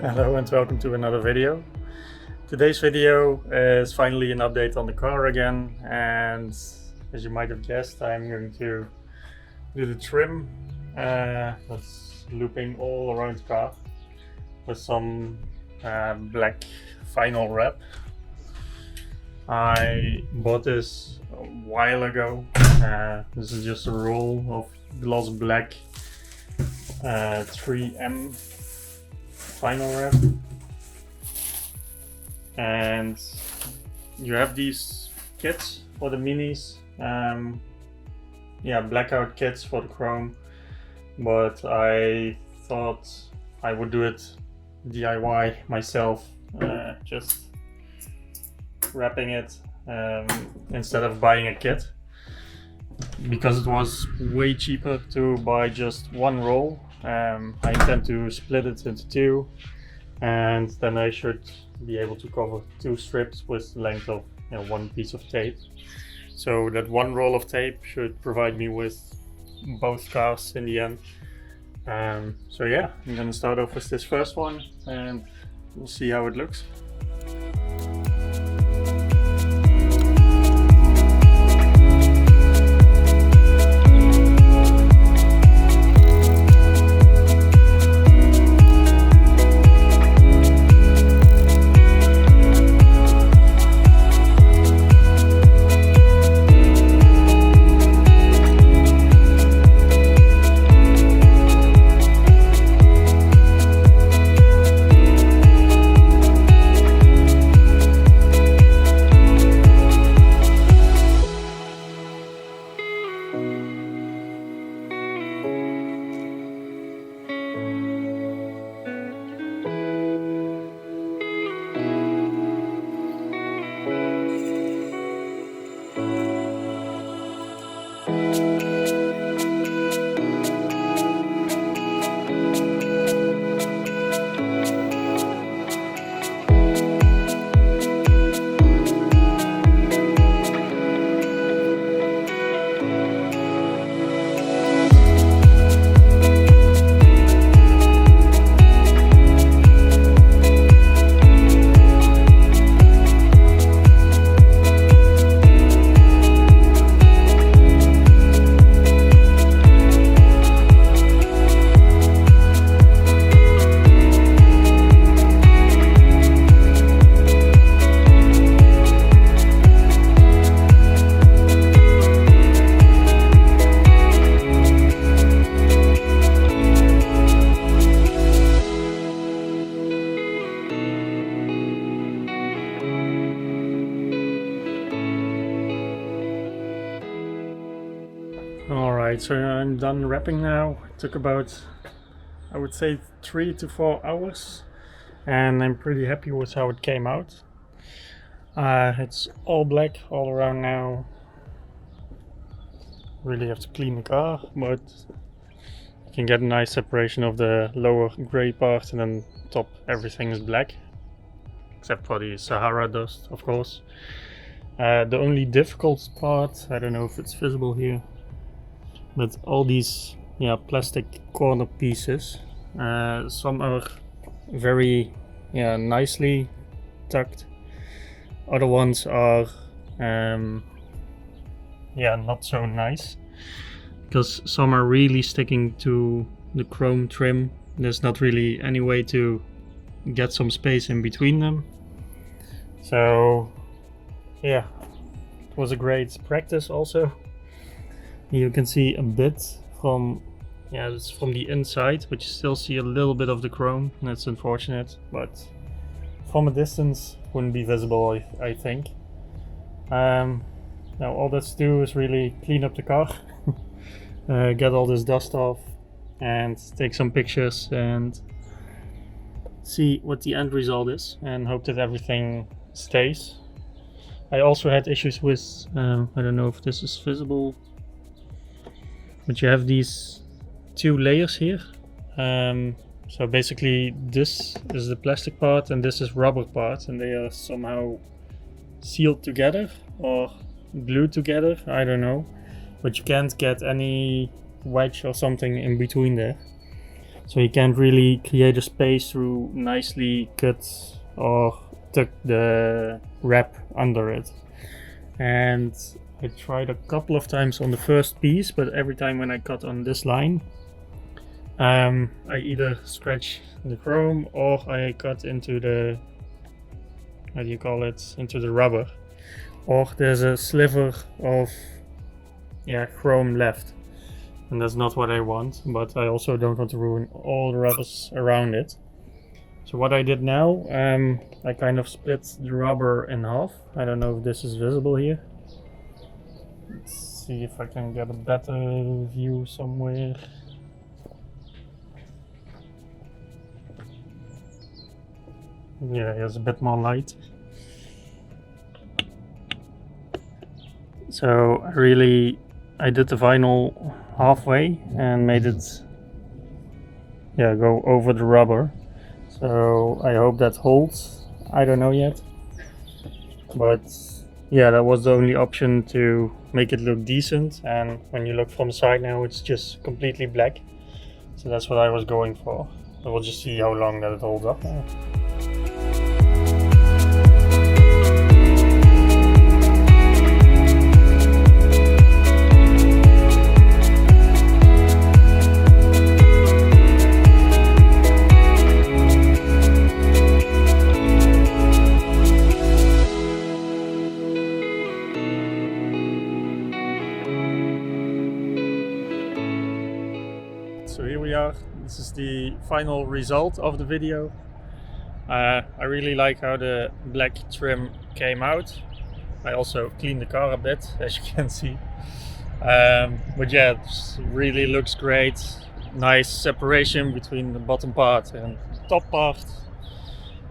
Hello and welcome to another video. Today's video is finally an update on the car again, and as you might have guessed, I'm going to do the trim that's looping all around the car with some black vinyl wrap. I bought this a while ago. This is just a roll of gloss black 3M vinyl wrap, and you have these kits for the minis, blackout kits for the chrome, but I thought I would do it DIY myself, just wrapping it instead of buying a kit, because it was way cheaper to buy just one roll. I intend to split it into two, and then I should be able to cover two strips with the length of one piece of tape. So that one roll of tape should provide me with both cars in the end. So yeah, I'm gonna start off with this first one and we'll see how it looks. Alright, so I'm done wrapping now. It took about, I would say, 3 to 4 hours, and I'm pretty happy with how it came out. It's all black all around now. Really have to clean the car, but you can get a nice separation of the lower grey part, and then top everything is black, except for the Sahara dust, of course. The only difficult part, I don't know if it's visible here, but all these plastic corner pieces, some are very nicely tucked, other ones are not so nice, because some are really sticking to the chrome trim. There's not really any way to get some space in between them. So yeah, it was a great practice also. You can see a bit from, it's from the inside, but you still see a little bit of the chrome. That's unfortunate, but from a distance wouldn't be visible, I think. Now all that's to do is really clean up the car, get all this dust off, and take some pictures and see what the end result is, and hope that everything stays. I also had issues with, I don't know if this is visible, but you have these two layers here. So basically this is the plastic part and this is rubber part, and they are somehow sealed together or glued together, I don't know, but you can't get any wedge or something in between there. so you can't really create a space through nicely cut or tuck the wrap under it. And I tried a couple of times on the first piece, but every time when I cut on this line, I either scratch the chrome or I cut into the, how do you call it, into the rubber, or there's a sliver of chrome left, and that's not what I want, but I also don't want to ruin all the rubbers around it. So what I did now, I kind of split the rubber in half. I don't know if this is visible here. Let's see if I can get a better view somewhere. Yeah, here's a bit more light. So I did the vinyl halfway and made it go over the rubber. So I hope that holds. I don't know yet. But yeah, that was the only option to make it look decent. And when you look from the side now, it's just completely black. So that's what I was going for. So we'll just see how long that it holds up now. So here we are. This is the final result of the video. I really like how the black trim came out. I also cleaned the car a bit, as you can see. But yeah, it really looks great. Nice separation between the bottom part and the top part,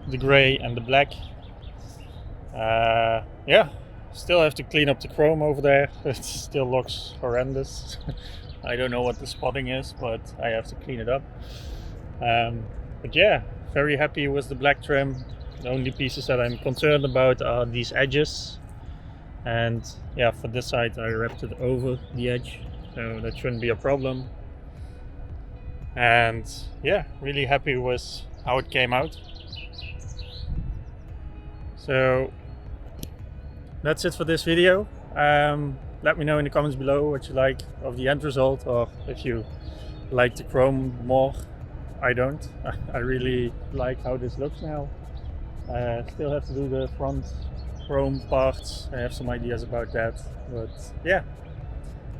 the grey and the black. Yeah, still have to clean up the chrome over there. It still looks horrendous. I don't know what the spotting is, but I have to clean it up. But yeah, very happy with the black trim. The only pieces that I'm concerned about are these edges. And yeah, for this side I wrapped it over the edge, so that shouldn't be a problem. And yeah, really happy with how it came out. So that's it for this video. Let me know in the comments below what you like of the end result, or if you like the chrome more. I don't. I really like how this looks now. Still have to do the front chrome parts. I have some ideas about that, but yeah,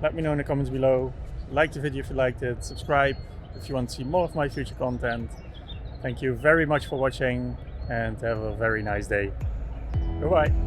let me know in the comments below. Like the video if you liked it, subscribe if you want to see more of my future content. Thank you very much for watching and have a very nice day. Goodbye.